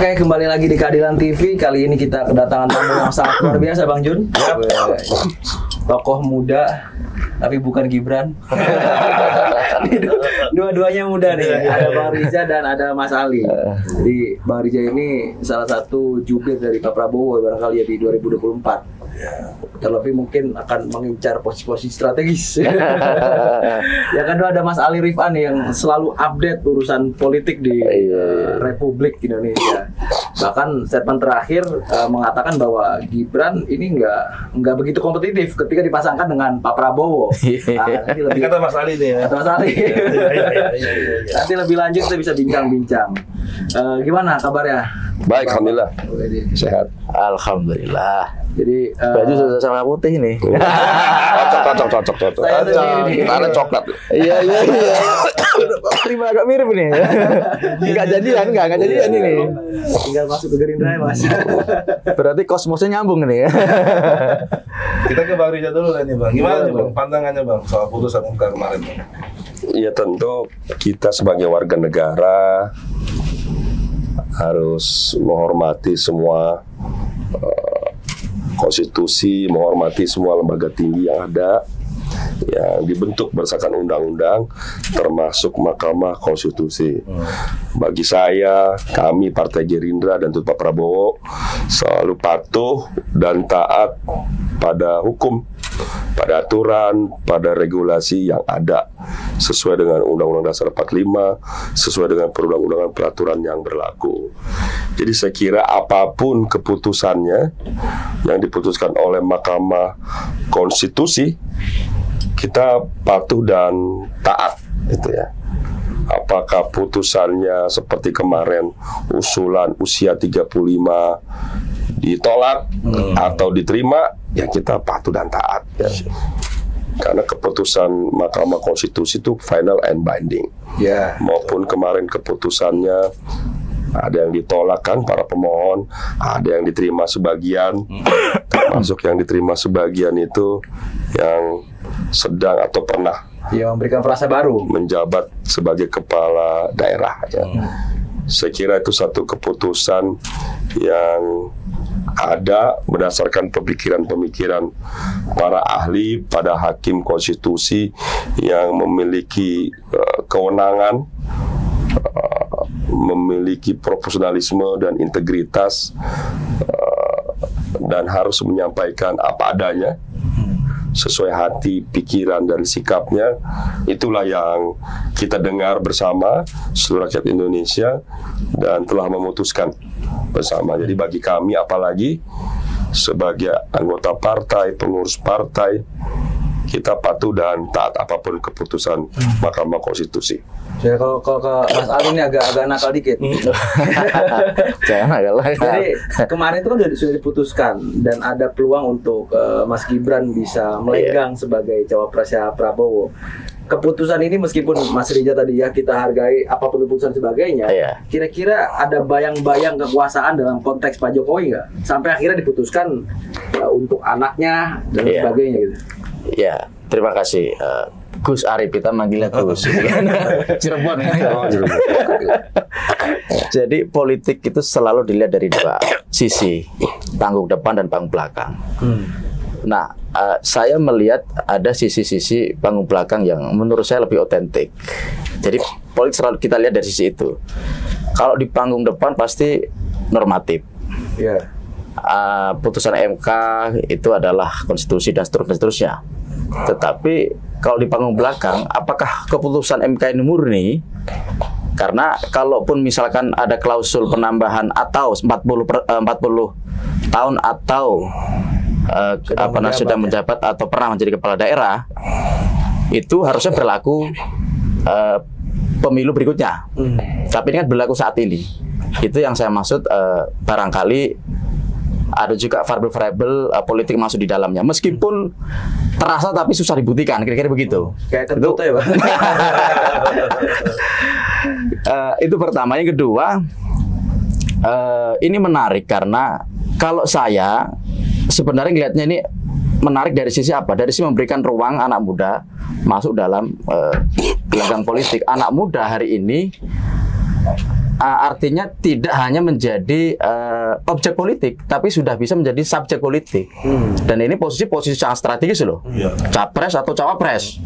Oke, kembali lagi di Keadilan TV. Kali ini kita kedatangan tamu yang sangat luar biasa, Bang Jun. Tokoh muda, tapi bukan Gibran. Dua-duanya muda nih. Ada Bang Riza dan ada Mas Ali. Jadi Bang Riza ini salah satu jubir dari Pak Prabowo barangkali ya di 2024. Terlebih mungkin akan mengincar posisi-posisi strategis. Yang kedua ada Mas Ali Rifan yang selalu update urusan politik di Republik Indonesia. Bahkan statement terakhir mengatakan bahwa Gibran ini nggak begitu kompetitif ketika dipasangkan dengan Pak Prabowo. Nanti lebih, kata Mas Ali nih ya. Kata Mas Ali. Nanti lebih lanjut kita bisa bincang-bincang. Gimana kabarnya? Baik, alhamdulillah. Sehat. Alhamdulillah. Jadi baju sudah sama putih nih. Cocok. Karena coklat. Iya. Terima agak mirip nih. Enggak jadian ini. Tinggal masuk ke Gerindra ya, Mas. Berarti kosmosnya nyambung nih. Kita ke Bang Riza dulu nih Bang. Gimana nih Bang pandangannya Bang soal putusan MK kemarin Bang? Ya tentu kita sebagai warga negara harus menghormati semua konstitusi, menghormati semua lembaga tinggi yang ada yang dibentuk berdasarkan undang-undang termasuk Mahkamah Konstitusi. Bagi saya, kami Partai Gerindra dan Pak Prabowo selalu patuh dan taat pada hukum, pada aturan, pada regulasi yang ada sesuai dengan Undang-Undang Dasar 45, sesuai dengan perundang-undangan peraturan yang berlaku. Jadi saya kira apapun keputusannya yang diputuskan oleh Mahkamah Konstitusi, kita patuh dan taat, gitu ya. Apakah putusannya seperti kemarin usulan usia 35 ditolak atau diterima, ya kita patuh dan taat ya. Karena keputusan Mahkamah Konstitusi itu final and binding. Maupun kemarin keputusannya ada yang ditolak kan para pemohon, ada yang diterima sebagian. Termasuk yang diterima sebagian itu yang sedang atau pernah memberikan frasa baru menjabat sebagai kepala daerah ya. Saya kira itu satu keputusan yang ada berdasarkan pemikiran-pemikiran para ahli, pada hakim konstitusi yang memiliki kewenangan, memiliki profesionalisme dan integritas, dan harus menyampaikan apa adanya sesuai hati, pikiran, dan sikapnya. Itulah yang kita dengar bersama seluruh rakyat Indonesia dan telah memutuskan bersama. Jadi bagi kami, apalagi sebagai anggota partai, pengurus partai, kita patuh dan taat apapun keputusan Mahkamah Konstitusi. Ya, kalau Mas Ali ini agak nakal dikit. Jangan nakal. Jadi kemarin itu kan sudah diputuskan dan ada peluang untuk Mas Gibran bisa melenggang sebagai cawapresnya Prabowo. Keputusan ini meskipun Mas Riza tadi ya kita hargai apapun keputusan sebagainya, kira-kira ada bayang-bayang kekuasaan dalam konteks Pak Jokowi nggak? Sampai akhirnya diputuskan untuk anaknya dan sebagainya gitu. Ya, terima kasih. Gus Arif, kita manggilnya Gus. Cirebon. Jadi politik itu selalu dilihat dari dua sisi, panggung depan dan panggung belakang. Nah, saya melihat ada sisi-sisi panggung belakang yang menurut saya lebih otentik. Jadi politik selalu kita lihat dari sisi itu. Kalau di panggung depan pasti normatif. Putusan MK itu adalah konstitusi dan seterusnya. Tetapi kalau di panggung belakang, apakah keputusan MK ini murni? Karena kalaupun misalkan ada klausul penambahan atau 40 tahun atau sudah menjabat atau pernah menjadi kepala daerah, itu harusnya berlaku pemilu berikutnya. Tapi ini kan berlaku saat ini. Itu yang saya maksud, barangkali ada juga variabel politik masuk di dalamnya. Meskipun terasa tapi susah dibuktikan, kira-kira begitu. Kayak kentut ya, Bang. Itu pertama. Yang kedua, ini menarik karena kalau saya sebenarnya ngelihatnya ini menarik dari sisi apa? Dari sisi memberikan ruang anak muda masuk dalam gelanggang politik. Anak muda hari ini artinya tidak hanya menjadi objek politik, tapi sudah bisa menjadi subjek politik. Dan ini posisi sangat strategis loh, capres atau cawapres.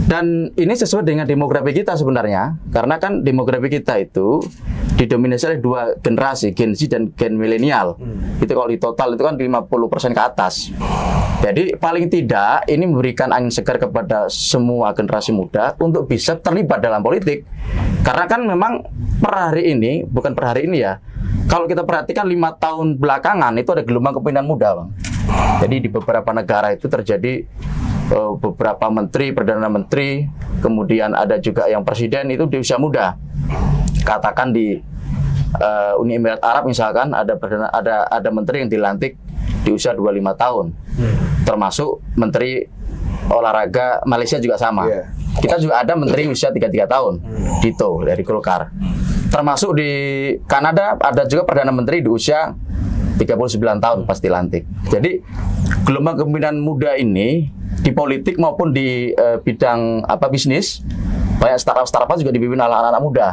Dan ini sesuai dengan demografi kita sebenarnya, karena kan demografi kita itu didominasi oleh dua generasi, Gen Z dan Gen milenial. Itu kalau di total itu kan 50% ke atas. Jadi paling tidak ini memberikan angin segar kepada semua generasi muda untuk bisa terlibat dalam politik. Karena kan memang per hari ini, bukan per hari ini ya, kalau kita perhatikan 5 tahun belakangan itu ada gelombang kepemimpinan muda, Bang. Jadi di beberapa negara itu terjadi beberapa menteri, perdana menteri, kemudian ada juga yang presiden itu di usia muda. Katakan di Uni Emirat Arab misalkan ada menteri yang dilantik di usia 25 tahun. Termasuk menteri olahraga Malaysia juga sama. Kita juga ada menteri usia 33 tahun. Dito dari Golkar. Termasuk di Kanada ada juga perdana menteri di usia 39 tahun pasti lantik. Jadi gelombang kepemimpinan muda ini di politik maupun di bidang bisnis, banyak startup juga dipimpin oleh anak-anak muda.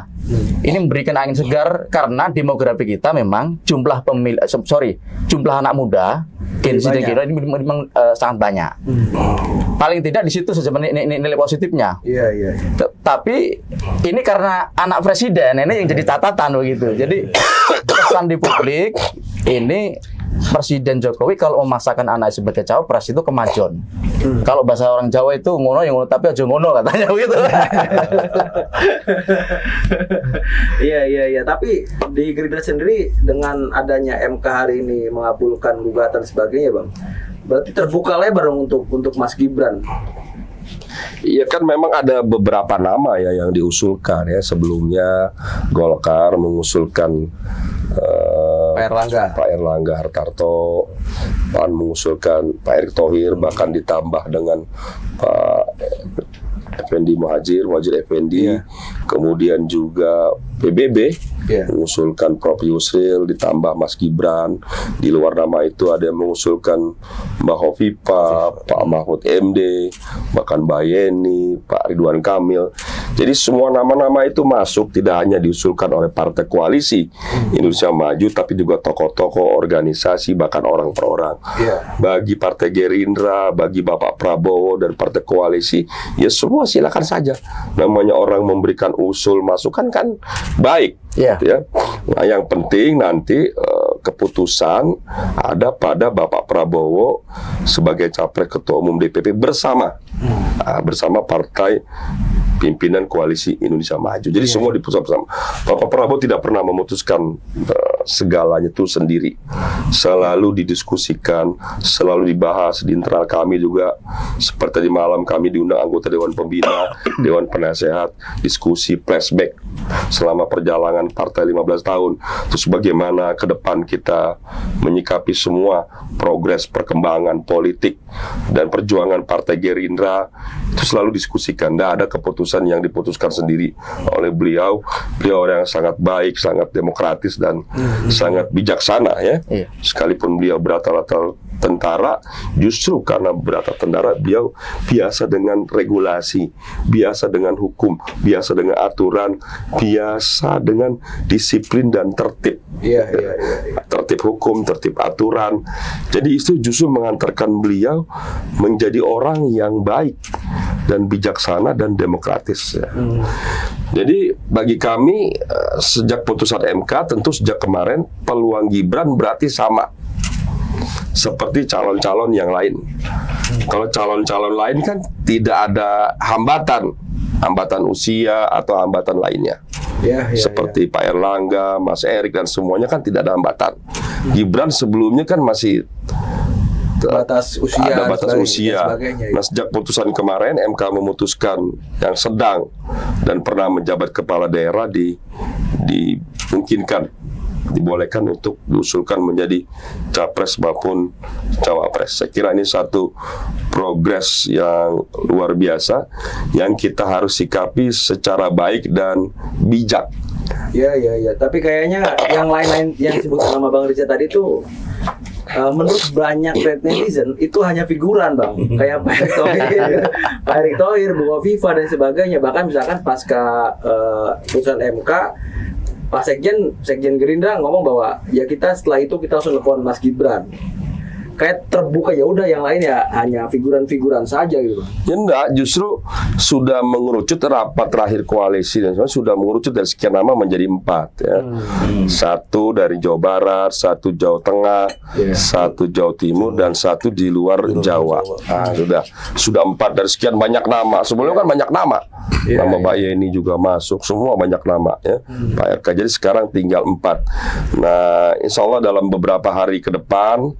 Ini memberikan angin segar karena demografi kita memang jumlah anak muda Gen Z ini memang sangat banyak. Paling tidak di situ saja nilai positifnya. Tapi ini karena anak presiden ini yang jadi catatan begitu. Jadi pesan di publik ini Presiden Jokowi kalau memasakkan anak sebagai cawapres itu kemajuan. Kalau bahasa orang Jawa itu ngono yang ngono tapi aja ngono katanya begitu. Iya. Tapi di Gerindra sendiri dengan adanya MK hari ini mengabulkan gugatan sebagainya, Bang. Berarti terbuka lebar untuk Mas Gibran. Iya kan memang ada beberapa nama ya yang diusulkan ya. Sebelumnya Golkar mengusulkan Pak Erlangga Hartarto, PAN mengusulkan Pak Erick Thohir, bahkan ditambah dengan Pak Effendi Muhajir Effendi, kemudian juga PBB mengusulkan Prof Yusril, ditambah Mas Gibran. Di luar nama itu ada yang mengusulkan Mbak Hovifah, Pak Mahfud MD, bahkan Mbak Yeni, Pak Ridwan Kamil. Jadi semua nama-nama itu masuk, tidak hanya diusulkan oleh partai koalisi Indonesia Maju, tapi juga tokoh-tokoh, organisasi, bahkan orang per orang. Bagi partai Gerindra, bagi Bapak Prabowo dan partai koalisi, ya semua silakan saja. Namanya orang memberikan usul, masukan kan baik. Ya. Nah, yang penting nanti keputusan ada pada Bapak Prabowo sebagai capres ketua umum DPP bersama partai pimpinan koalisi Indonesia Maju. Jadi semua diputuskan bersama. Bapak Prabowo tidak pernah memutuskan segalanya itu sendiri. Selalu didiskusikan, selalu dibahas di internal kami juga. Seperti di malam kami diundang anggota Dewan Pembina, Dewan Penasehat, diskusi flashback selama perjalanan partai 15 tahun. Terus bagaimana ke depan kita menyikapi semua progres perkembangan politik dan perjuangan partai Gerindra, itu selalu diskusikan. Tidak ada keputusan yang diputuskan sendiri oleh beliau. Beliau orang yang sangat baik, sangat demokratis dan sangat bijaksana ya. Sekalipun beliau berlatar tentara, justru karena berlatar tentara beliau biasa dengan regulasi, biasa dengan hukum, biasa dengan aturan, biasa dengan disiplin dan tertib. Tertib hukum, tertib aturan. Jadi itu justru mengantarkan beliau menjadi orang yang baik dan bijaksana dan demokratis ya. Jadi bagi kami sejak putusan MK, tentu sejak kemarin peluang Gibran berarti sama seperti calon-calon yang lain. Kalau calon-calon lain kan tidak ada hambatan usia atau hambatan lainnya. Seperti Pak Erlangga, Mas Erik dan semuanya kan tidak ada hambatan. Gibran sebelumnya kan masih batas usia, ada batas usia. Nah, sejak putusan kemarin MK memutuskan yang sedang dan pernah menjabat kepala daerah dimungkinkan, dibolehkan untuk diusulkan menjadi capres maupun cawapres. Saya kira ini satu progres yang luar biasa yang kita harus sikapi secara baik dan bijak. Tapi kayaknya yang lain-lain yang disebut nama Bang Riza tadi itu menurut banyak netizen itu hanya figuran, Bang. Kayak Pak Erick Thohir, Bu Hovifah dan sebagainya. Bahkan misalkan pasca putusan MK, Pak Sekjen Gerindra ngomong bahwa ya kita setelah itu kita langsung telepon Mas Gibran. Kayak terbuka, ya udah yang lain ya hanya figuran-figuran saja gitu. Ya enggak, justru sudah mengerucut rapat terakhir koalisi dan sudah mengerucut dari sekian nama menjadi 4 ya. 1 dari Jawa Barat, 1 Jawa Tengah, 1 Jawa Timur dan 1 di luar Jawa. Nah, sudah 4 dari sekian banyak nama. Sebelumnya kan banyak nama. Nama Mbak Yeni juga masuk, semua banyak nama ya. Pak RK, jadi sekarang tinggal 4. Nah, insya Allah dalam beberapa hari ke depan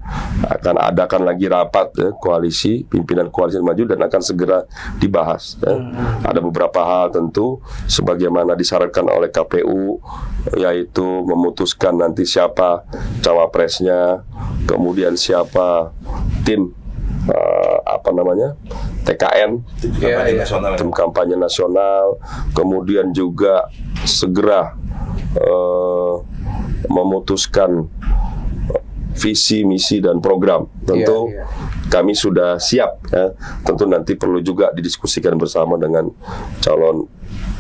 akan adakan lagi rapat ya, koalisi, pimpinan koalisi maju dan akan segera dibahas ya. Ada beberapa hal tentu sebagaimana disyaratkan oleh KPU, yaitu memutuskan nanti siapa cawapresnya, kemudian siapa tim TKN, tim kampanye nasional, kemudian juga segera memutuskan visi, misi, dan program. Tentu kami sudah siap ya. Tentu nanti perlu juga didiskusikan bersama dengan calon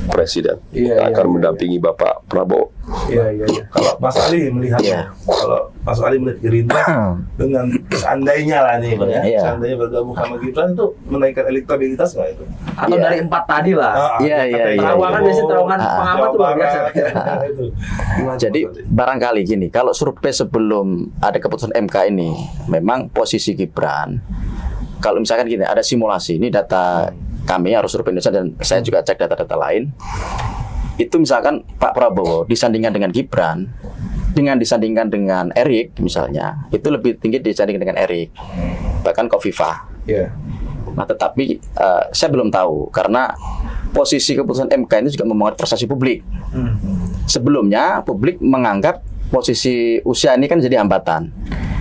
presiden akan mendampingi Bapak Prabowo. Kalau Mas Ali melihat, Gerindra dengan seandainya lah nih, Bang, seandainya bergabung sama Gibran itu menaikkan elektabilitas nggak itu? Atau dari 4 tadi lah. Terawangan biasanya terawangan pengamat tuh luar biasa. Jadi barangkali gini, kalau survei sebelum ada keputusan MK ini, memang posisi Gibran, kalau misalkan gini, ada simulasi, ini data kami harus survei Indonesia dan saya juga cek data-data lain. Itu misalkan Pak Prabowo disandingkan dengan Gibran, disandingkan dengan Erik misalnya, itu lebih tinggi disandingkan dengan Erik, bahkan Khofifah. Nah, tetapi saya belum tahu karena posisi keputusan MK ini juga mempengaruhi persepsi publik. Sebelumnya publik menganggap posisi usia ini kan jadi hambatan.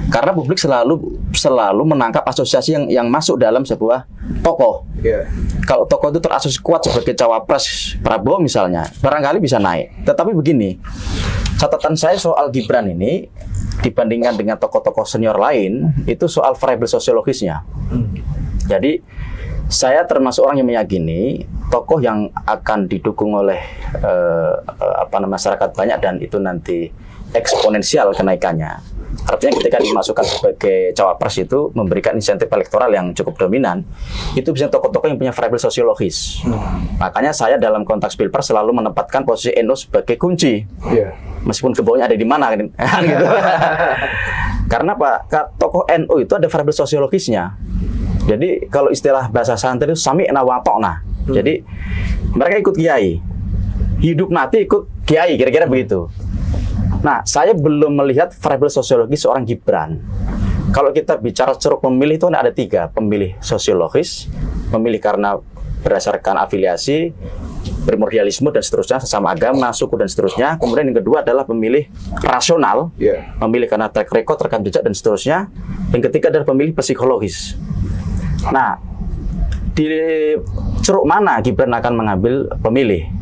Karena publik selalu menangkap asosiasi yang masuk dalam sebuah tokoh. Kalau tokoh itu terasosiasi kuat sebagai cawapres Prabowo misalnya, barangkali bisa naik. Tetapi begini, catatan saya soal Gibran ini dibandingkan dengan tokoh-tokoh senior lain, itu soal variabel sosiologisnya. Jadi saya termasuk orang yang meyakini tokoh yang akan didukung oleh masyarakat banyak dan itu nanti eksponensial kenaikannya. Artinya ketika dimasukkan sebagai cawapres itu memberikan insentif elektoral yang cukup dominan, itu bisa tokoh-tokoh yang punya variabel sosiologis. Makanya saya dalam konteks Pilpres selalu menempatkan posisi NU sebagai kunci. Meskipun kebawahnya ada di mana gitu. Karena Pak, tokoh NU itu ada variabel sosiologisnya. Jadi kalau istilah bahasa santri itu sami'na wa ta'na. Jadi mereka ikut kiai. Hidup mati ikut kiai, kira-kira begitu. Nah, saya belum melihat variabel sosiologis seorang Gibran. Kalau kita bicara ceruk pemilih itu ada 3, pemilih sosiologis, pemilih karena berdasarkan afiliasi, primordialisme dan seterusnya, sesama agama, suku dan seterusnya. Kemudian yang kedua adalah pemilih rasional, pemilih karena track record, rekam jejak dan seterusnya. Yang ketiga adalah pemilih psikologis. Nah, di ceruk mana Gibran akan mengambil pemilih?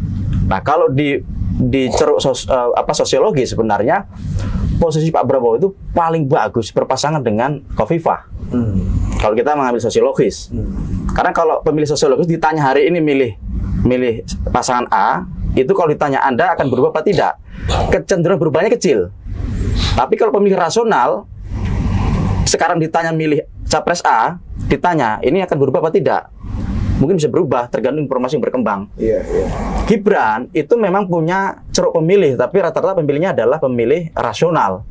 Nah, kalau di ceruk sosiologi sebenarnya posisi Pak Prabowo itu paling bagus berpasangan dengan Khofifah. Kalau kita mengambil sosiologis, karena kalau pemilih sosiologis ditanya hari ini milih pasangan A, itu kalau ditanya Anda akan berubah apa tidak, kecenderungan berubahnya kecil. Tapi kalau pemilih rasional sekarang ditanya milih capres A, ditanya ini akan berubah apa tidak, mungkin bisa berubah tergantung informasi yang berkembang. Gibran itu memang punya ceruk pemilih, tapi rata-rata pemilihnya adalah pemilih rasional.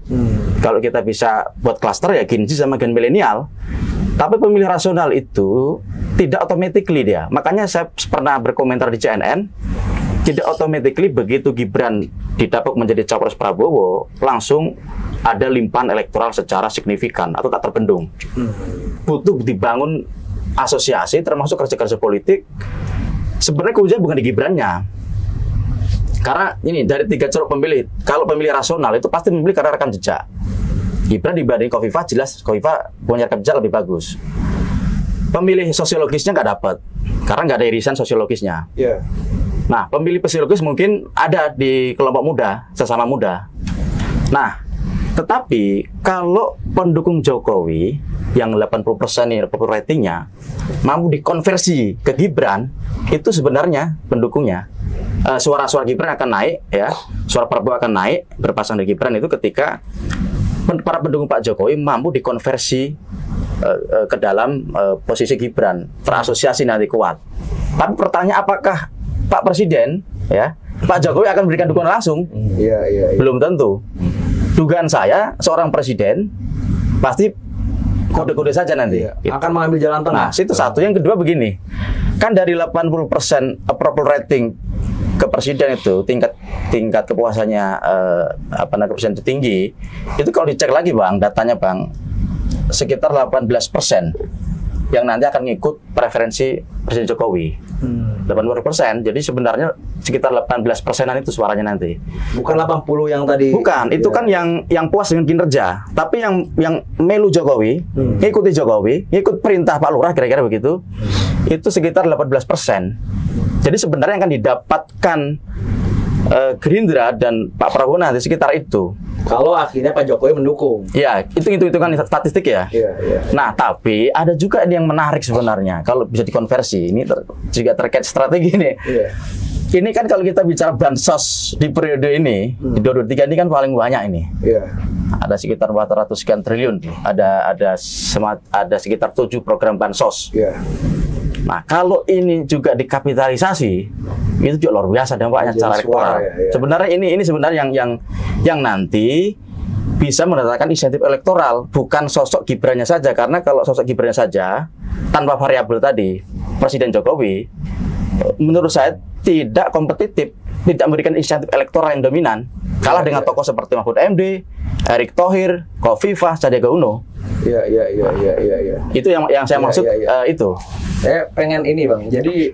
Kalau kita bisa buat klaster ya Gen Z sama Gen milenial. Tapi pemilih rasional itu tidak automatically dia. Makanya saya pernah berkomentar di CNN, tidak automatically begitu Gibran didapuk menjadi cawapres Prabowo, langsung ada limpahan elektoral secara signifikan atau tak terbendung. Butuh dibangun asosiasi termasuk kerja-kerja politik. Sebenarnya kuncinya bukan di Gibrannya. Karena ini dari 3 ceruk pemilih, kalau pemilih rasional itu pasti memilih karena rekam jejak. Gibran dibanding Khofifah, jelas Khofifah punya rekam jejak lebih bagus. Pemilih sosiologisnya nggak dapat, karena nggak ada irisan sosiologisnya. Nah, pemilih psikologis mungkin ada di kelompok muda, sesama muda. Nah, tetapi kalau pendukung Jokowi yang 80% ini ratingnya mampu dikonversi ke Gibran, itu sebenarnya pendukungnya suara-suara Gibran akan naik, ya, suara Prabowo akan naik berpasang dengan Gibran itu ketika para pendukung Pak Jokowi mampu dikonversi ke dalam posisi Gibran, terasosiasi nanti kuat. Tapi pertanyaan apakah Pak Presiden, ya, Pak Jokowi akan memberikan dukungan langsung? Iya. Belum tentu. Dugaan saya seorang presiden pasti kode-kode saja nanti. Iya. Akan mengambil jalan tengah. Nah, itu satu. Yang kedua begini, kan dari 80% approval rating ke presiden itu tingkat kepuasannya kepuasan tinggi, itu kalau dicek lagi Bang, datanya Bang, sekitar 18% yang nanti akan ngikut preferensi Presiden Jokowi. 80%. Jadi sebenarnya sekitar 18%-an itu suaranya nanti. Bukan 80 yang tadi. Bukan, itu kan yang puas dengan kinerja. Tapi yang melu Jokowi, ngikuti Jokowi, ngikut perintah Pak Lurah kira-kira begitu. Itu sekitar 18%. Jadi sebenarnya yang akan didapatkan Gerindra dan Pak Prabowo nanti sekitar itu. Kalau akhirnya Pak Jokowi mendukung. Ya, itu kan statistik ya. Iya. Nah, tapi ada juga yang menarik sebenarnya kalau bisa dikonversi. Ini juga terkait strategi nih. Iya. Ini kan kalau kita bicara bansos di periode ini, di 2023 ini kan paling banyak ini. Iya. Ada sekitar 400 sekian triliun. Ada sekitar 7 program bansos. Iya. Nah, kalau ini juga dikapitalisasi, itu juga luar biasa dampaknya secara elektoral. Ya. Sebenarnya ini sebenarnya yang nanti bisa mendatangkan insentif elektoral, bukan sosok Gibrannya saja. Karena kalau sosok Gibrannya saja tanpa variabel tadi, Presiden Jokowi menurut saya tidak kompetitif, tidak memberikan insentif elektoral yang dominan. Kalah dengan tokoh seperti Mahfud MD, Erick Thohir, Khofifah, Sandiaga Uno. Iya. Itu yang saya maksud. Itu. Saya pengen ini Bang. Jadi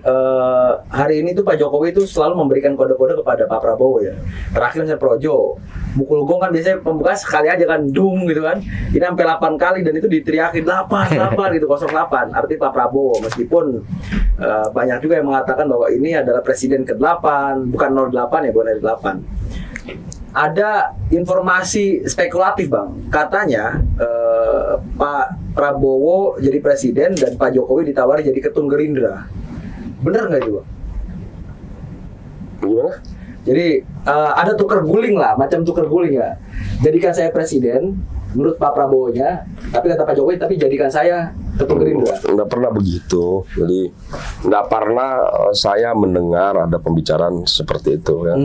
hari ini tuh Pak Jokowi itu selalu memberikan kode-kode kepada Pak Prabowo ya. Terakhir saya Projo, mukul gong kan biasanya pembuka sekali aja kan, dung gitu kan. Ini sampai 8 kali dan itu diteriakin 8 gitu, 08. Artinya Pak Prabowo meskipun banyak juga yang mengatakan bahwa ini adalah presiden ke-8, bukan 08 ya, bukan dari 8. Ada informasi spekulatif Bang, katanya Pak Prabowo jadi presiden dan Pak Jokowi ditawari jadi ketum Gerindra. Bener nggak itu Bang? Gimana? Jadi ada tuker guling lah, macam tuker guling ya. Jadikan saya presiden menurut Pak Prabowo-nya, tapi kata Pak Jokowi, tapi jadikan saya ketum Gerindra. Nggak pernah begitu. Jadi nggak pernah saya mendengar ada pembicaraan seperti itu ya.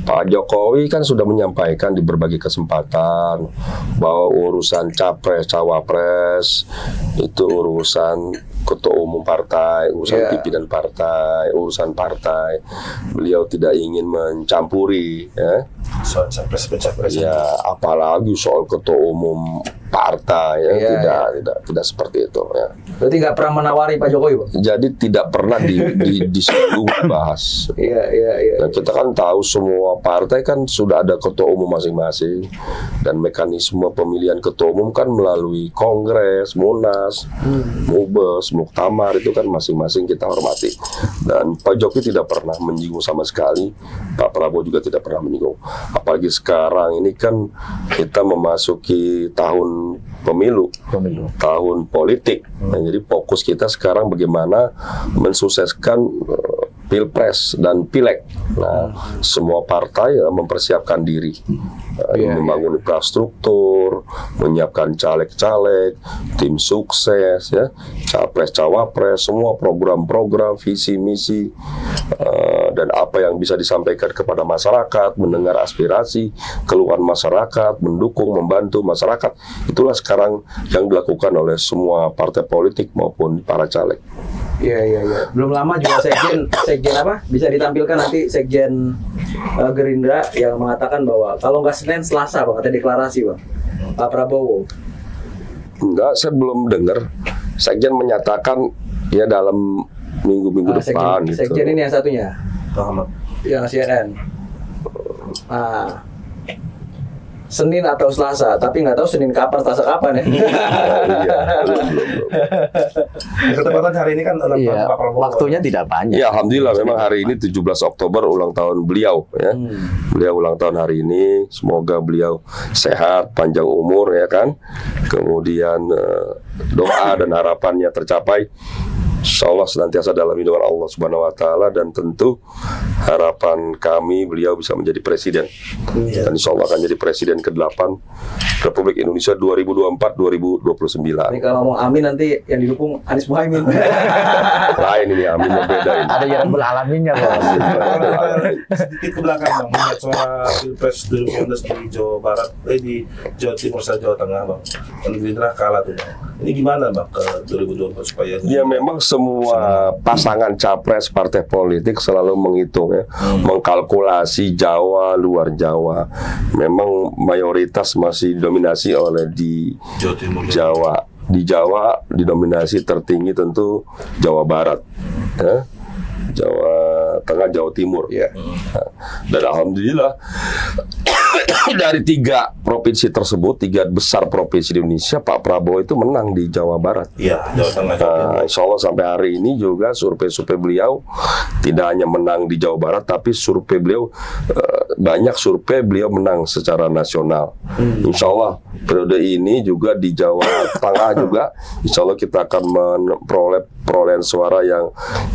Pak Jokowi kan sudah menyampaikan di berbagai kesempatan bahwa urusan capres, cawapres itu urusan ketua umum partai, urusan pimpinan partai, urusan partai. Beliau tidak ingin mencampuri ya. Soal capres. Ya, apalagi soal ketua umum partai ya, tidak seperti itu ya. Berarti nggak pernah menawari Pak Jokowi, Bang? Jadi tidak pernah disinggung bahas. Iya. Nah, kita kan tahu semua partai kan sudah ada ketua umum masing-masing, dan mekanisme pemilihan ketua umum kan melalui kongres, munas, mubes, muktamar, itu kan masing-masing kita hormati. Dan Pak Jokowi tidak pernah menyinggung sama sekali, Pak Prabowo juga tidak pernah menyinggung. Apalagi sekarang ini kan kita memasuki tahun pemilu. Tahun politik. Nah, jadi fokus kita sekarang bagaimana mensukseskan Pilpres dan Pileg. Nah, semua partai mempersiapkan diri, membangun infrastruktur, menyiapkan caleg-caleg, tim sukses, ya, capres, cawapres, semua program-program, visi misi, dan apa yang bisa disampaikan kepada masyarakat, mendengar aspirasi, keluhan masyarakat, mendukung, membantu masyarakat. Itulah sekarang yang dilakukan oleh semua partai politik maupun para caleg. Iya. Belum lama juga sekjen apa? Bisa ditampilkan nanti sekjen Gerindra yang mengatakan bahwa kalau nggak Senin, Selasa Bang, ada deklarasi Bang, Pak Prabowo. Enggak, saya belum dengar. Sekjen menyatakan ya dalam minggu-minggu depan. Sekjen ini yang satunya, Rahmat. yang CNN. Senin atau Selasa, tapi nggak tahu Senin kapan, Selasa kapan ya. Ketepatan hari ini kan Pak Prabowo. Waktunya tidak banyak. Ya, alhamdulillah memang hari ini 17 Oktober ulang tahun beliau ya. Beliau ulang tahun hari ini, semoga beliau sehat, panjang umur ya kan. Kemudian doa dan harapannya tercapai. Insya Allah senantiasa dalam lindungan Allah Subhanahu Wa Taala, dan tentu harapan kami beliau bisa menjadi presiden, dan Insya Allah akan jadi presiden ke-8 Republik Indonesia 2024-2029. Ini kalau mau amin nanti yang didukung Anies Muhaimin. Lain ini amin yang beda ini. Ada yang rabbul alaminnya, Bos. Sedikit ke belakang Bang, melihat suara Pilpres 2019 di Jawa Barat, di Jawa Timur dan Jawa Tengah Bang, dan Gerindra kalah tuh Bang. Ini gimana Bang ke 2024 supaya? Ya memang semua pasangan capres partai politik selalu menghitung ya, mengkalkulasi Jawa, luar Jawa. Memang mayoritas masih didominasi oleh di Jawa Timur. Jawa. Di Jawa didominasi tertinggi tentu Jawa Barat, ya. Jawa Tengah, Jawa Timur. Dan alhamdulillah dari 3 provinsi tersebut, 3 besar provinsi di Indonesia, Pak Prabowo itu menang di Jawa Barat. Iya, Jawa Tengah. Insya Allah sampai hari ini juga survei-survei beliau tidak hanya menang di Jawa Barat, tapi survei beliau banyak survei beliau menang secara nasional. Insya Allah periode ini juga di Jawa Tengah juga, Insya Allah kita akan memperoleh perolehan suara yang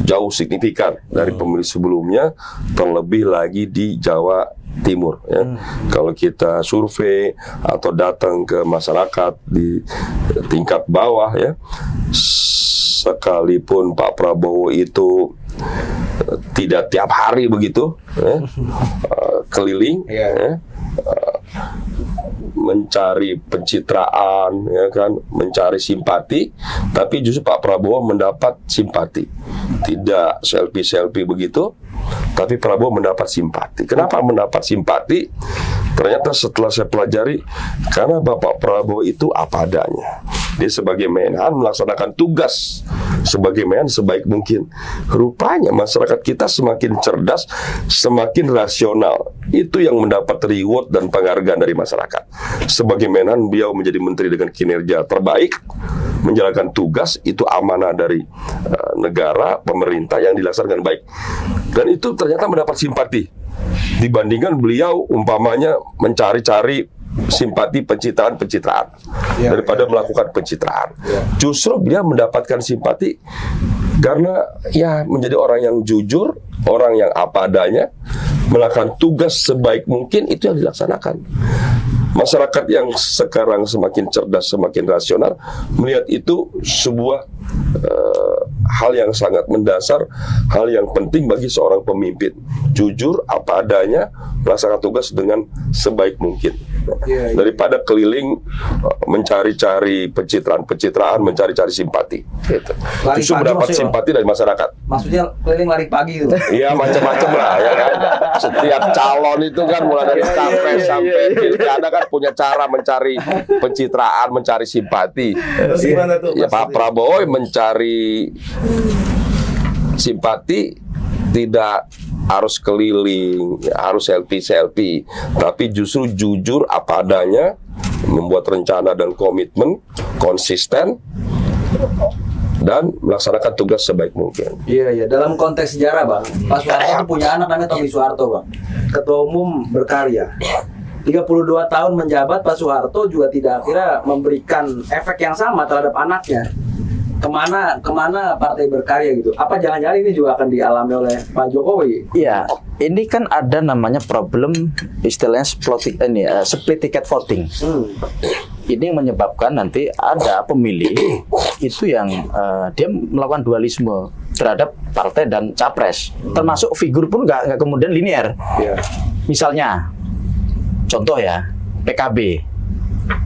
jauh signifikan dari pemilih sebelumnya, terlebih lagi di Jawa Timur ya. Kalau kita survei atau datang ke masyarakat di tingkat bawah ya, sekalipun Pak Prabowo itu tidak tiap hari begitu ya, keliling ya, mencari pencitraan ya kan, mencari simpati, tapi justru Pak Prabowo mendapat simpati. Tidak selfie begitu, tapi Prabowo mendapat simpati. Kenapa mendapat simpati? Ternyata setelah saya pelajari, karena Bapak Prabowo itu apa adanya. Dia sebagai Menhan melaksanakan tugas sebagai Menhan sebaik mungkin. Rupanya masyarakat kita semakin cerdas, semakin rasional. Itu yang mendapat reward dan penghargaan dari masyarakat. Sebagai Menhan, beliau menjadi menteri dengan kinerja terbaik, menjalankan tugas, itu amanah dari negara, pemerintah yang dilaksanakan baik. Dan itu ternyata mendapat simpati. Dibandingkan beliau umpamanya mencari-cari simpati pencitraan daripada melakukan pencitraan. Justru dia mendapatkan simpati karena ya menjadi orang yang jujur, orang yang apa adanya, melakukan tugas sebaik mungkin, itu yang dilaksanakan. Masyarakat yang sekarang semakin cerdas, semakin rasional, melihat itu sebuah hal yang sangat mendasar, hal yang penting bagi seorang pemimpin. Jujur, apa adanya, melaksanakan tugas dengan sebaik mungkin. Daripada keliling mencari-cari pencitraan, mencari-cari simpati. Gitu. Justru mendapat simpati dari masyarakat. Maksudnya keliling lari pagi itu? Iya, macam-macam lah ya kan. Setiap calon itu kan mulai dari capres sampai pilkada kan punya cara mencari pencitraan, mencari simpati. Gimana tuh? Ya, Pak Prabowo mencari simpati tidak harus keliling, harus selfie, tapi justru jujur apa adanya, membuat rencana dan komitmen konsisten dan melaksanakan tugas sebaik mungkin. Iya. Dalam konteks sejarah Bang, Pak Soeharto punya anak namanya Tommy Soeharto Bang, ketua umum berkarya. 32 tahun menjabat, Pak Soeharto juga tidak akhirnya memberikan efek yang sama terhadap anaknya. Kemana partai berkarya gitu? Apa jangan-jangan ini juga akan dialami oleh Pak Jokowi? Iya, ini kan ada namanya problem istilahnya split ticket voting. Ini yang menyebabkan nanti ada pemilih itu yang dia melakukan dualisme terhadap partai dan capres, termasuk figur pun nggak kemudian linear. Misalnya, contoh ya, PKB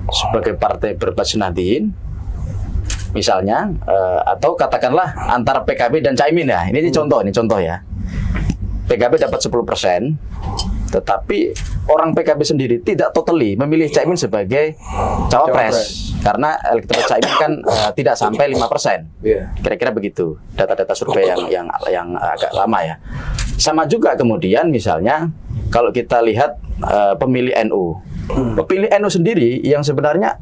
sebagai partai berbasis Nahdien, misalnya, atau katakanlah antara PKB dan Caimin ya. Ini contoh ya. PKB dapat 10%, tetapi orang PKB sendiri tidak totally memilih Caimin sebagai cawapres karena elektabilitas Caimin kan tidak sampai 5%. Kira-kira begitu data-data survei yang agak lama ya. Sama juga kemudian misalnya kalau kita lihat pemilih NU. Pemilih NU sendiri yang sebenarnya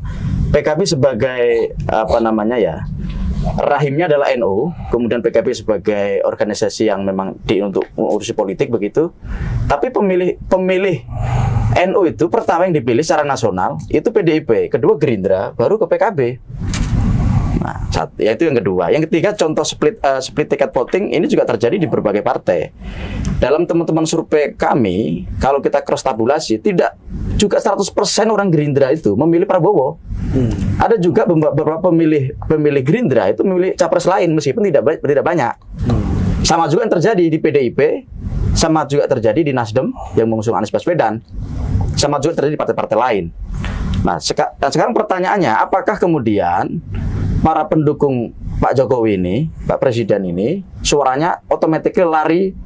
PKB sebagai rahimnya adalah NU, kemudian PKB sebagai organisasi yang memang untuk mengurusi politik begitu. Tapi pemilih NU itu pertama yang dipilih secara nasional itu PDIP, kedua Gerindra, baru ke PKB. Nah, itu yang kedua. Yang ketiga, contoh split ticket voting ini juga terjadi di berbagai partai. Dalam teman-teman survei kami, kalau kita cross tabulasi, tidak juga 100% orang Gerindra itu memilih Prabowo. Ada juga beberapa pemilih Gerindra itu memilih capres lain meskipun tidak banyak. Sama juga yang terjadi di PDIP, sama juga terjadi di Nasdem yang mengusung Anies Baswedan, sama juga terjadi di partai-partai lain. Nah, sekarang pertanyaannya, apakah kemudian para pendukung Pak Jokowi ini, Pak Presiden ini, suaranya otomatis lari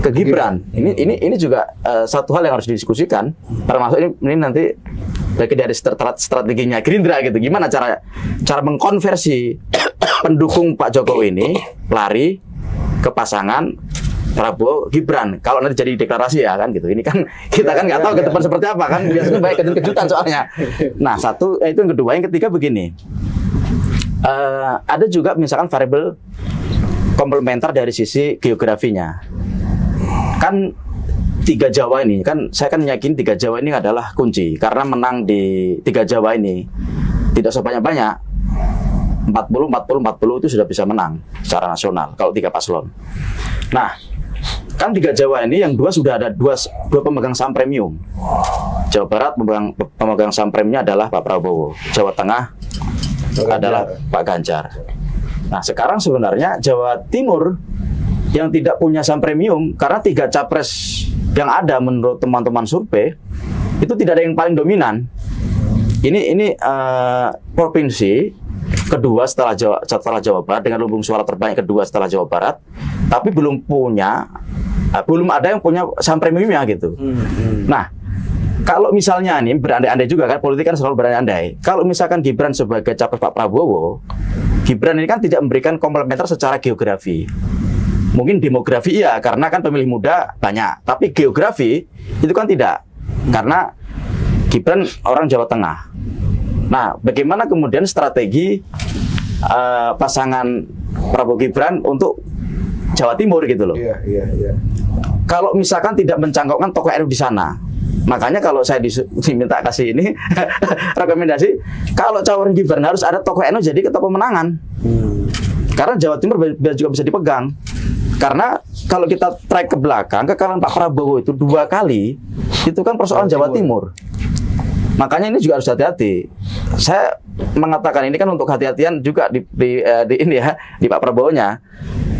ke Gibran? Ini juga satu hal yang harus didiskusikan. Termasuk ini nanti bagian dari strateginya Gerindra gitu. Gimana cara mengkonversi pendukung Pak Jokowi ini lari ke pasangan Prabowo Gibran kalau nanti jadi deklarasi ya kan gitu. Ini kan kita kan nggak tahu ke depan seperti apa kan, biasanya banyak kejutan soalnya. Nah, itu yang kedua. Yang ketiga begini, ada juga misalkan variabel komplementer dari sisi geografinya. Kan 3 Jawa ini kan saya kan yakin 3 Jawa ini adalah kunci karena menang di 3 Jawa ini tidak sebanyak-banyak 40 itu sudah bisa menang secara nasional kalau 3 paslon. Nah, kan 3 Jawa ini yang 2 sudah ada dua pemegang saham premium. Jawa Barat pemegang saham premiumnya adalah Pak Prabowo. Jawa Tengah adalah Pak Ganjar. Nah, sekarang sebenarnya Jawa Timur yang tidak punya saham premium karena 3 capres yang ada menurut teman-teman survei itu tidak ada yang paling dominan. Ini provinsi kedua setelah Jawa Barat dengan lumbung suara terbanyak kedua setelah Jawa Barat, tapi belum ada yang punya saham premiumnya gitu. Nah, kalau misalnya nih berandai-andai juga kan, politik kan selalu berandai-andai. Kalau misalkan Gibran sebagai capres Pak Prabowo, Gibran ini kan tidak memberikan komplementer secara geografi. Mungkin demografi iya, karena kan pemilih muda banyak. Tapi geografi itu kan tidak, karena Gibran orang Jawa Tengah. Nah, bagaimana kemudian strategi pasangan Prabowo Gibran untuk Jawa Timur gitu loh? Iya. Kalau misalkan tidak mencangkokkan tokoh NU di sana, makanya kalau saya diminta kasih ini rekomendasi, kalau calon Gibran harus ada tokoh NU jadi ketua pemenangan. Karena Jawa Timur juga bisa dipegang. Karena kalau kita track ke belakang, kekalahan Pak Prabowo itu 2 kali, itu kan persoalan Jawa Timur. Makanya ini juga harus hati-hati. Saya mengatakan ini kan untuk hati-hatian juga di Pak Prabowo-nya.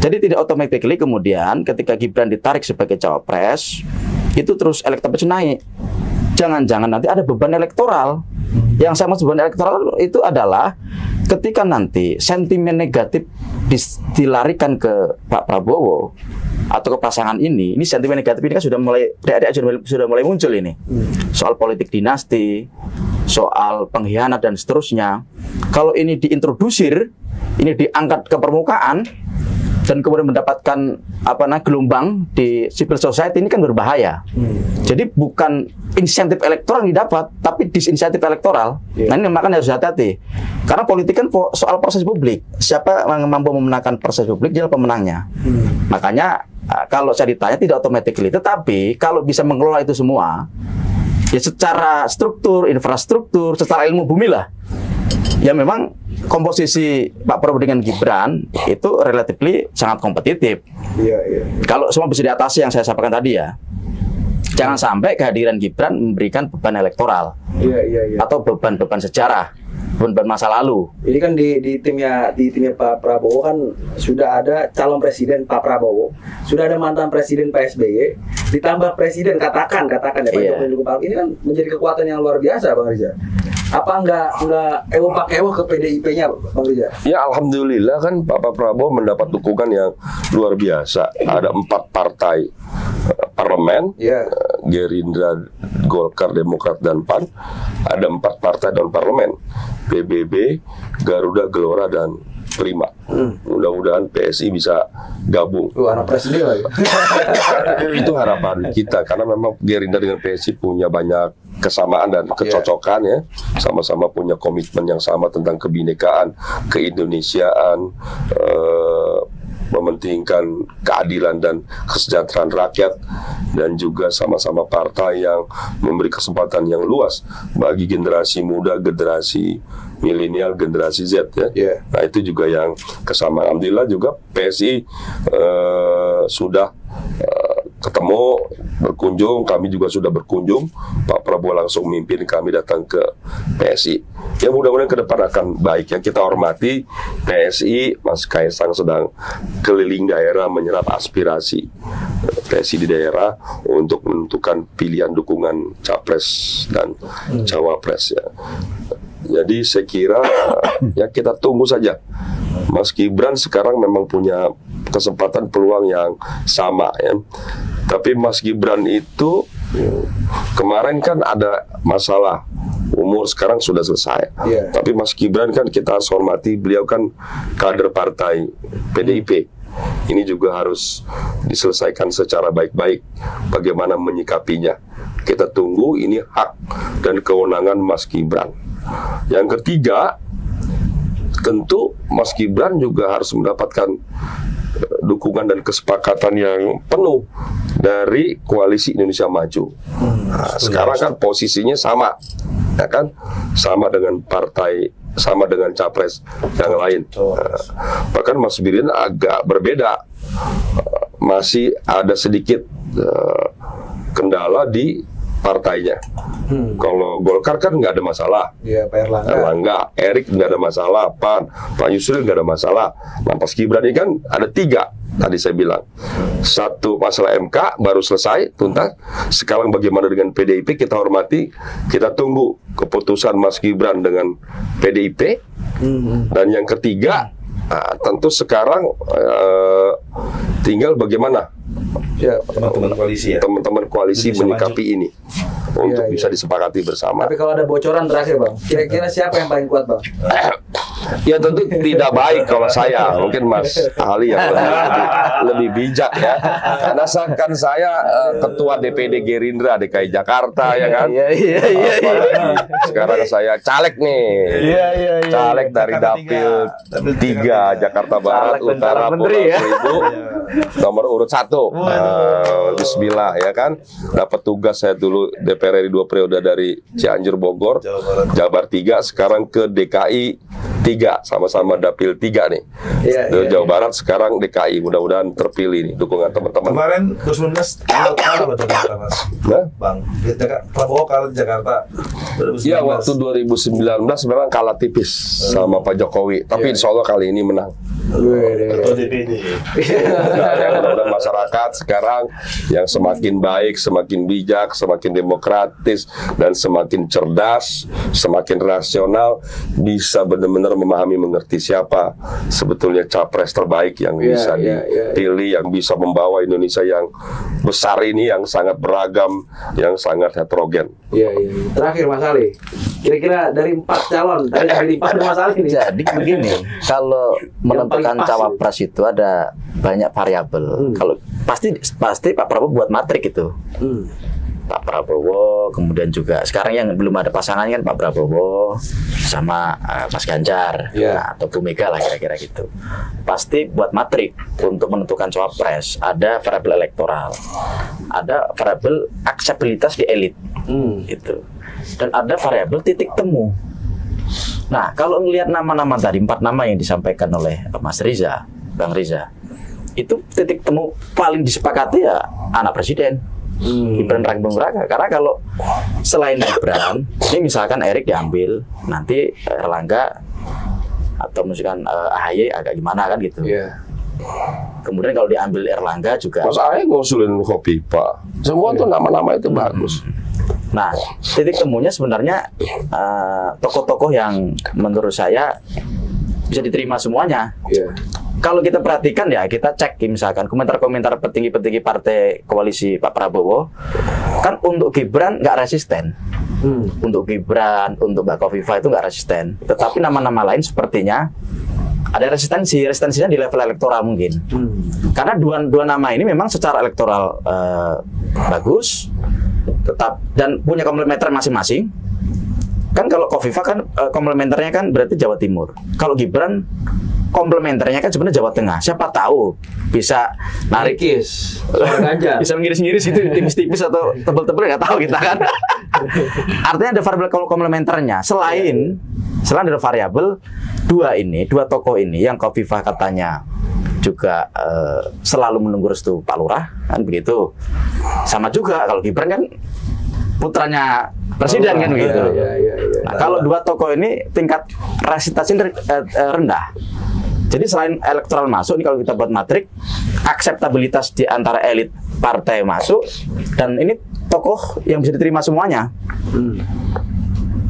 Jadi tidak automatically kemudian ketika Gibran ditarik sebagai cawapres, itu terus elektabilitas naik. Jangan-jangan nanti ada beban elektoral. Yang saya maksud beban elektoral itu adalah ketika nanti sentimen negatif dilarikan ke Pak Prabowo atau ke pasangan ini sentimen negatif ini kan sudah mulai muncul ini. Soal politik dinasti, soal pengkhianat dan seterusnya. Kalau ini diintrodusir, ini diangkat ke permukaan dan kemudian mendapatkan gelombang di civil society, ini kan berbahaya. Jadi bukan insentif elektoral yang didapat, tapi disinsentif elektoral. Nah, ini makanya harus hati-hati. Karena politik kan soal proses publik. Siapa yang mampu memenangkan proses publik, dia pemenangnya. Makanya kalau saya ditanya tidak automatically, tetapi kalau bisa mengelola itu semua, ya secara struktur, infrastruktur, secara ilmu bumi lah. Ya memang komposisi Pak Prabowo dengan Gibran itu relatively sangat kompetitif. Kalau semua bisa diatasi yang saya sampaikan tadi ya. Jangan sampai kehadiran Gibran memberikan beban elektoral. Atau beban-beban sejarah, beban masa lalu. Ini kan di timnya Pak Prabowo kan sudah ada calon presiden Pak Prabowo, sudah ada mantan presiden Pak SBY, ditambah presiden katakan ya Pak Jokowi. Ini kan menjadi kekuatan yang luar biasa, Bang Riza. Apa enggak ewo ke PDIP-nya, Bang Riza? Ya, alhamdulillah kan Pak Prabowo mendapat dukungan yang luar biasa. Ada 4 partai parlemen, Gerindra, Golkar, Demokrat, dan PAN. Ada 4 partai non parlemen, PBB, Garuda, Gelora, dan Prima. Mudah-mudahan PSI bisa gabung. Anak presiden lagi. Itu harapan kita, karena memang Gerindra dengan PSI punya banyak kesamaan dan kecocokan ya. Sama-sama punya komitmen yang sama tentang kebinekaan, keindonesiaan, mementingkan keadilan dan kesejahteraan rakyat, dan juga sama-sama partai yang memberi kesempatan yang luas bagi generasi muda, generasi milenial, generasi Z ya. Yeah. Nah itu juga yang kesamaan. Alhamdulillah juga PSI sudah ketemu, berkunjung, kami juga sudah berkunjung. Pak Prabowo langsung memimpin kami datang ke PSI. Ya mudah-mudahan ke depan akan baik. Yang kita hormati PSI, Mas Kaisang sedang keliling daerah menyerap aspirasi PSI di daerah untuk menentukan pilihan dukungan capres dan cawapres ya. Jadi saya kira ya kita tunggu saja. Mas Gibran sekarang memang punya kesempatan peluang yang sama ya. Tapi Mas Gibran itu kemarin kan ada masalah umur, sekarang sudah selesai. Yeah. Tapi Mas Gibran kan kita harus hormati, beliau kan kader partai PDIP. Ini juga harus diselesaikan secara baik-baik bagaimana menyikapinya. Kita tunggu, ini hak dan kewenangan Mas Gibran. Yang ketiga, tentu Mas Gibran juga harus mendapatkan dukungan dan kesepakatan yang penuh dari Koalisi Indonesia Maju. Nah, sekarang kan posisinya sama, ya kan? Sama dengan partai, sama dengan capres yang lain. Bahkan Mas Gibran agak berbeda, masih ada sedikit kendala di partainya. Kalau Golkar kan nggak ada masalah. Iya, Pak Erlangga. Erlangga, Erik nggak ada masalah, Pak Yusril nggak ada masalah. Nah, Mas Gibran ini kan ada 3. Tadi saya bilang, 1 masalah MK baru selesai tuntas. Sekarang bagaimana dengan PDIP, kita hormati, kita tunggu keputusan Mas Gibran dengan PDIP. Dan yang ketiga, tentu sekarang tinggal bagaimana teman-teman koalisi ya. Teman-teman koalisi menyikapi ini untuk bisa disepakati bersama. Tapi kalau ada bocoran terakhir Bang, kira-kira siapa yang paling kuat Bang? Ya tentu tidak baik kalau saya, mungkin Mas Ali yang lebih bijak ya. Karena kan saya ketua DPD Gerindra DKI Jakarta ya kan. Sekarang saya caleg nih. Caleg dari Dapil 3 Jakarta Barat Utara Pulau Seribu, nomor urut 1. Bismillah ya kan. Dapat tugas saya dulu DPR RI 2 periode dari Cianjur, Bogor, Jabar 3, sekarang ke DKI 3, sama-sama Dapil 3 nih. Jawa Barat, sekarang DKI. Mudah-mudahan terpilih nih dukungan teman-teman. Kemarin 2019 kalah betul Mas. Bang, Prabowo kalah di Jakarta. Iya, waktu 2019 memang kalah tipis sama Pak Jokowi. Tapi insya Allah kali ini menang. Ketua DPD. Mudah-mudahan masyarakat sekarang yang semakin baik, semakin bijak, semakin demokratis, dan semakin cerdas, semakin rasional, bisa benar-benar memahami, mengerti siapa sebetulnya capres terbaik yang bisa dipilih, yang bisa membawa Indonesia yang besar ini, yang sangat beragam, yang sangat heterogen. Terakhir Mas Ali, kira-kira dari 4 calon, dari 4 Mas Ali ini. Jadi begini, kalau menentukan cawapres itu ada banyak variabel. Kalau pasti Pak Prabowo buat matrik itu. Pak Prabowo, kemudian juga sekarang yang belum ada pasangan kan Pak Prabowo sama Mas Ganjar atau Bu Mega lah kira-kira gitu. Pasti buat matrik untuk menentukan cawapres. Ada variabel elektoral, ada variabel akseptabilitas di elit, gitu. Dan ada variabel titik temu. Nah, kalau melihat nama-nama tadi, 4 nama yang disampaikan oleh Mas Riza, Bang Riza, itu titik temu paling disepakati ya anak presiden. Gibran Raka Buming Raka. Karena kalau selain Gibran, ini misalkan Erik diambil, nanti Erlangga atau misalkan AHY agak gimana kan gitu. Kemudian kalau diambil Erlangga juga. Mas AHY ngusulin Khofifa. Semua tuh nama-nama itu bagus. Nah, titik temunya sebenarnya tokoh-tokoh yang menurut saya bisa diterima semuanya. Kalau kita perhatikan ya, kita cek misalkan komentar-komentar petinggi-petinggi partai koalisi Pak Prabowo, kan untuk Gibran nggak resisten. Untuk Gibran, untuk Mbak Khofifa itu nggak resisten. Tetapi nama-nama lain sepertinya ada resistensinya di level elektoral mungkin. Karena dua nama ini memang secara elektoral bagus, tetap dan punya komplementer masing-masing. Kan kalau Khofifa kan komplementernya kan berarti Jawa Timur. Kalau Gibran komplementernya kan sebenarnya Jawa Tengah. Siapa tahu bisa narik Kis, suara Ganjar. bisa mengiris-ngiris itu tipis-tipis atau tebel-tebel nggak tahu kita kan. Artinya ada variabel komplementernya. Selain ada variabel dua tokoh ini yang Khofifah katanya juga selalu menunggu restu Pak Lurah kan begitu. Sama juga kalau Gibran kan putranya presiden kan begitu. Nah, kalau dua tokoh ini tingkat resitasinya rendah. Jadi selain elektoral masuk, ini kalau kita buat matrik, akseptabilitas di antara elit partai masuk, dan ini tokoh yang bisa diterima semuanya.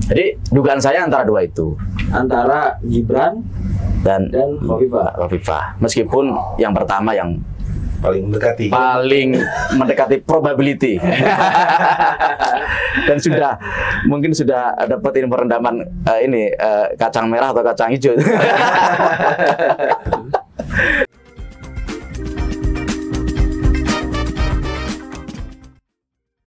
Jadi dugaan saya antara dua itu. Antara Gibran dan Khofifah. Meskipun yang pertama yang paling mendekati probability. Dan mungkin sudah dapat info rendaman kacang merah atau kacang hijau.